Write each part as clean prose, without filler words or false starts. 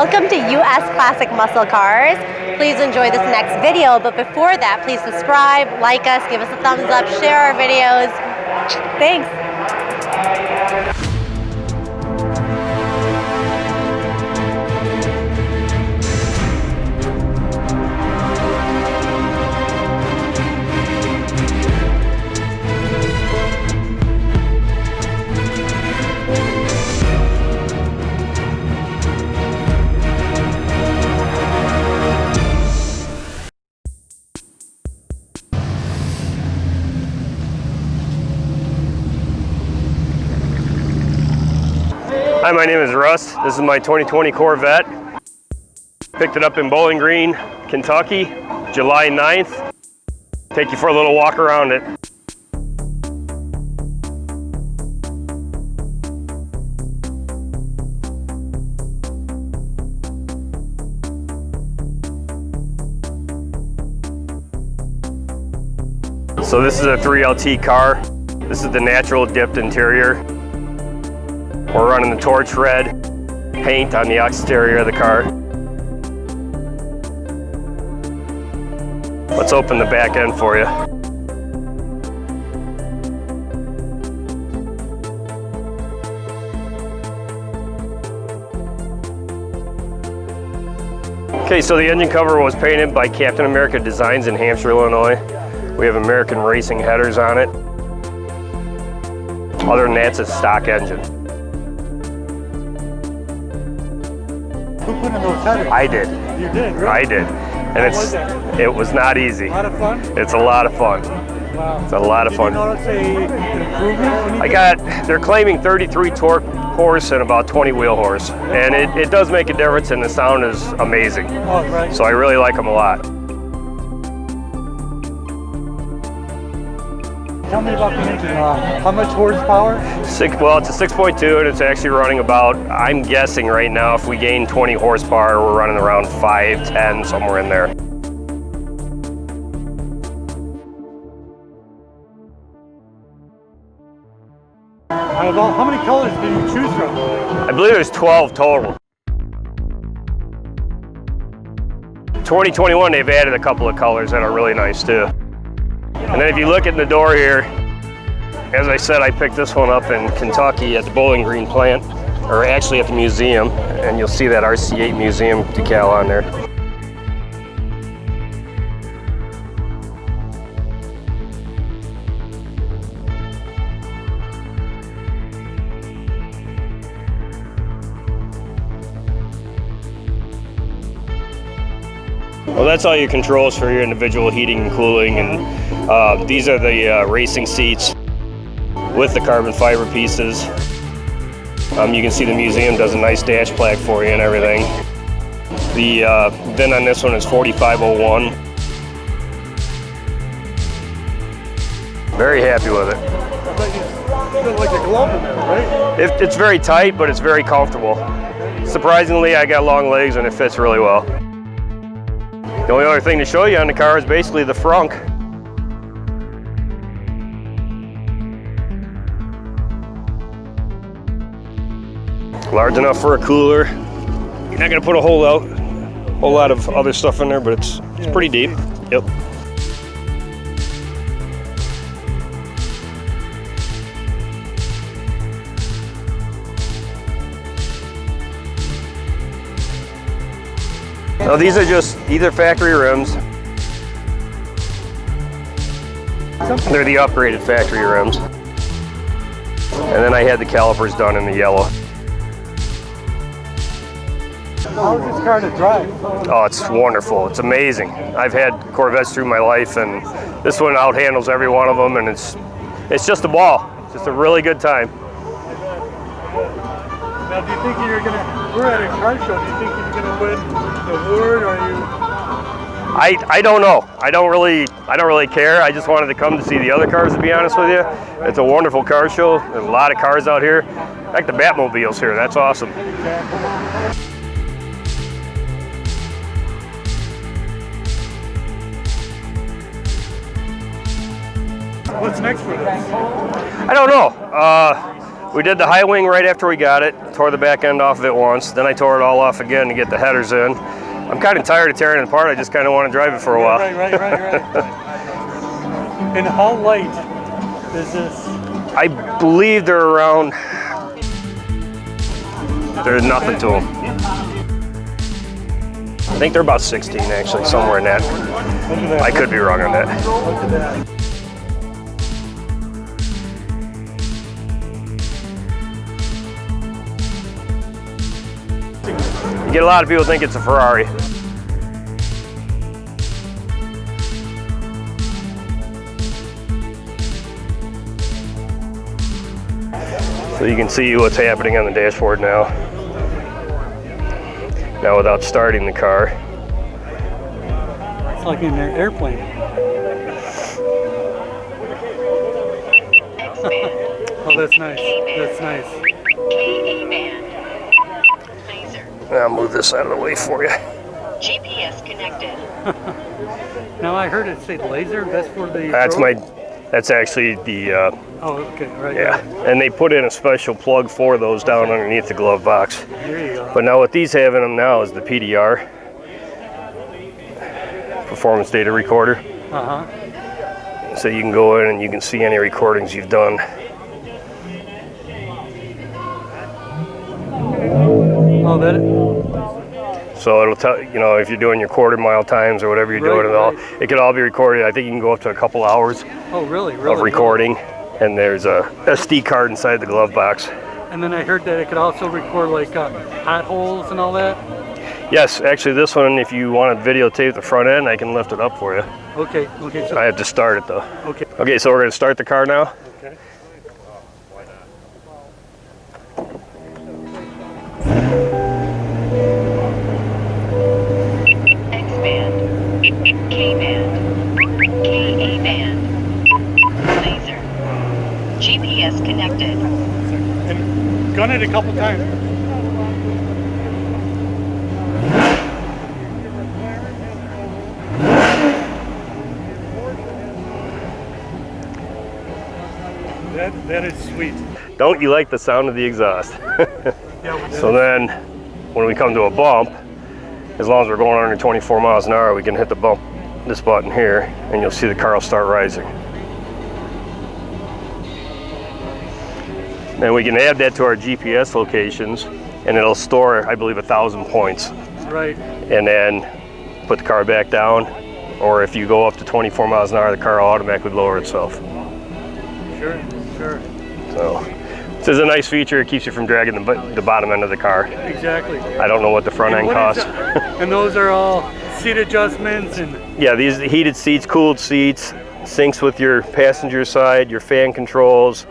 Welcome to US Classic Muscle Cars. Please enjoy this next video, but before that, please subscribe, like us, give us a thumbs up, share our videos. Thanks. Hi, my name is Russ. This is my 2020 Corvette. Picked it up in Bowling Green, Kentucky, July 9th. Take you for a little walk around it. So this is a 3LT car. This is the natural dipped interior. We're running the torch red paint on the exterior of the car. Let's open the back end for you. Okay, so the engine cover was painted by Captain America Designs in Hampshire, Illinois. We have American Racing headers on it. Other than that, it's a stock engine. Who put in those headers? I did. You did, really? I did. And it was not easy. A lot of fun? It's a lot of fun. Wow. It's a lot of fun. Did you notice an improvement? They're claiming 33 torque horse and about 20 wheel horse. And it does make a difference, and the sound is amazing. Oh, right. So I really like them a lot. Tell me about the engine. How much horsepower? Well, it's a 6.2, and it's actually running about, I'm guessing right now, if we gain 20 horsepower, we're running around 5, 10, somewhere in there. How many colors did you choose from? I believe there's 12 total. 2021, they've added a couple of colors that are really nice too. And then if you look at the door here, as I said, I picked this one up in Kentucky at the Bowling Green plant, or actually at the museum, and you'll see that RC8 museum decal on there. Well, that's all your controls for your individual heating and cooling, and these are the racing seats with the carbon fiber pieces. You can see the museum does a nice dash plaque for you and everything. The VIN on this one is 4501. Very happy with it. I thought you feel like a glove in there, right? It's very tight, but it's very comfortable. Surprisingly, I got long legs and it fits really well. The only other thing to show you on the car is basically the frunk. Large enough for a cooler. You're not gonna put a whole lot of other stuff in there, but it's pretty deep. Yep. Now these are just either factory rims. They're the upgraded factory rims. And then I had the calipers done in the yellow. How is this car to drive? Oh, it's wonderful. It's amazing. I've had Corvettes through my life, and this one out-handles every one of them, and it's just a ball. It's just a really good time. Now, do you think we're at a car show, do you think you're gonna win the award, or are you? I don't know. I don't really care. I just wanted to come to see the other cars, to be honest with you. It's a wonderful car show. There's a lot of cars out here. In fact, the Batmobile's here. That's awesome. What's next for this? I don't know. We did the high wing right after we got it, tore the back end off of it once, then I tore it all off again to get the headers in. I'm kind of tired of tearing it apart, I just kind of want to drive it for a while. Right. And how light is this? I believe they're around, there's nothing to them. I think they're about 16 actually, somewhere in that. I could be wrong on that. Look at that. You get a lot of people think it's a Ferrari. So you can see what's happening on the dashboard now. Now without starting the car. It's like in an airplane. Oh, that's nice. That's nice. I'll move this out of the way for you. GPS connected. Now I heard it say laser. That's for the. That's actually the. Oh, okay, right. Yeah, and they put in a special plug for those down underneath the glove box. There you go. But now what these have in them now is the PDR, Performance Data Recorder. So you can go in and you can see any recordings you've done. Oh, that. So it'll tell, you know, if you're doing your quarter-mile times or whatever you're doing, it could all be recorded. I think you can go up to a couple hours Oh, really? of recording, and there's a SD card inside the glove box. And then I heard that it could also record like potholes and all that. Yes, actually this one, if you want to videotape the front end, I can lift it up for you. Okay. So, I have to start it though. okay. Okay, so we're going to start the car now. Okay. X-band, K-band, KA-band, laser, GPS connected. And gun it a couple times. That is sweet. Don't you like the sound of the exhaust? Yeah. So then, when we come to a bump, as long as we're going under 24 miles an hour, we can hit the bump, this button here, and you'll see the car will start rising. Then we can add that to our GPS locations, and it'll store, I believe, 1,000 points. Right. And then put the car back down, or if you go up to 24 miles an hour, the car will automatically lower itself. Sure. So this is a nice feature. It keeps you from dragging the bottom end of the car. Exactly. I don't know what the front And end what costs. and those are all seat adjustments and. Yeah, these heated seats, cooled seats, syncs with your passenger side, your fan controls,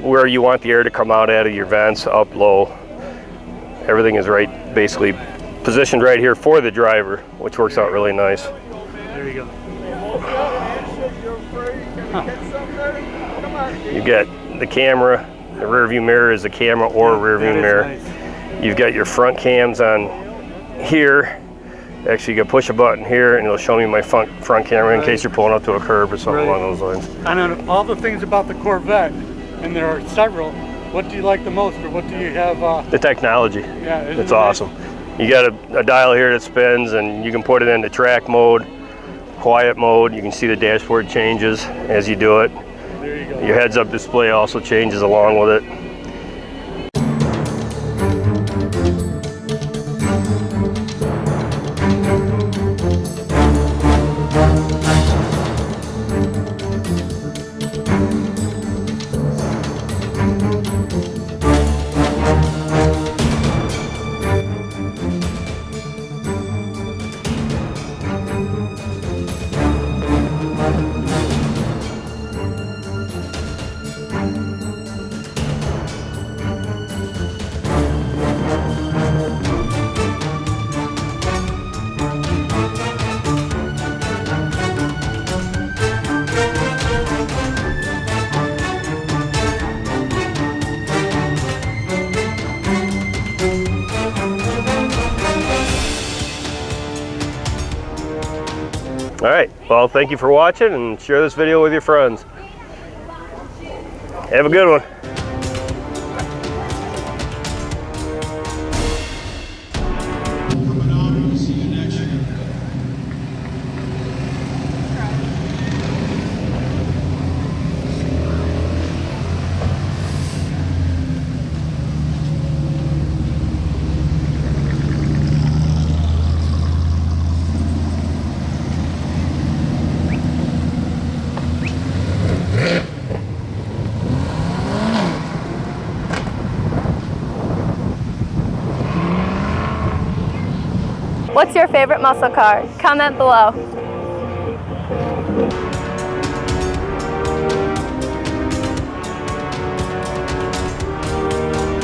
where you want the air to come out at of your vents, up, low. Everything is right, basically positioned right here for the driver, which works out really nice. There you go. You get the camera, the rear view mirror is a camera or a rear view mirror. Nice. You've got your front cams on here. Actually, you can push a button here and it'll show me my front camera in case you're pulling up to a curb or something along those lines. I know all the things about the Corvette, and there are several. What do you like the most, or what do you have? The technology, Yeah, it's awesome. You got a dial here that spins and you can put it into track mode, quiet mode. You can see the dashboard changes as you do it. There you go. Your heads-up display also changes along with it. All right, well, thank you for watching and share this video with your friends. Have a good one. What's your favorite muscle car? Comment below.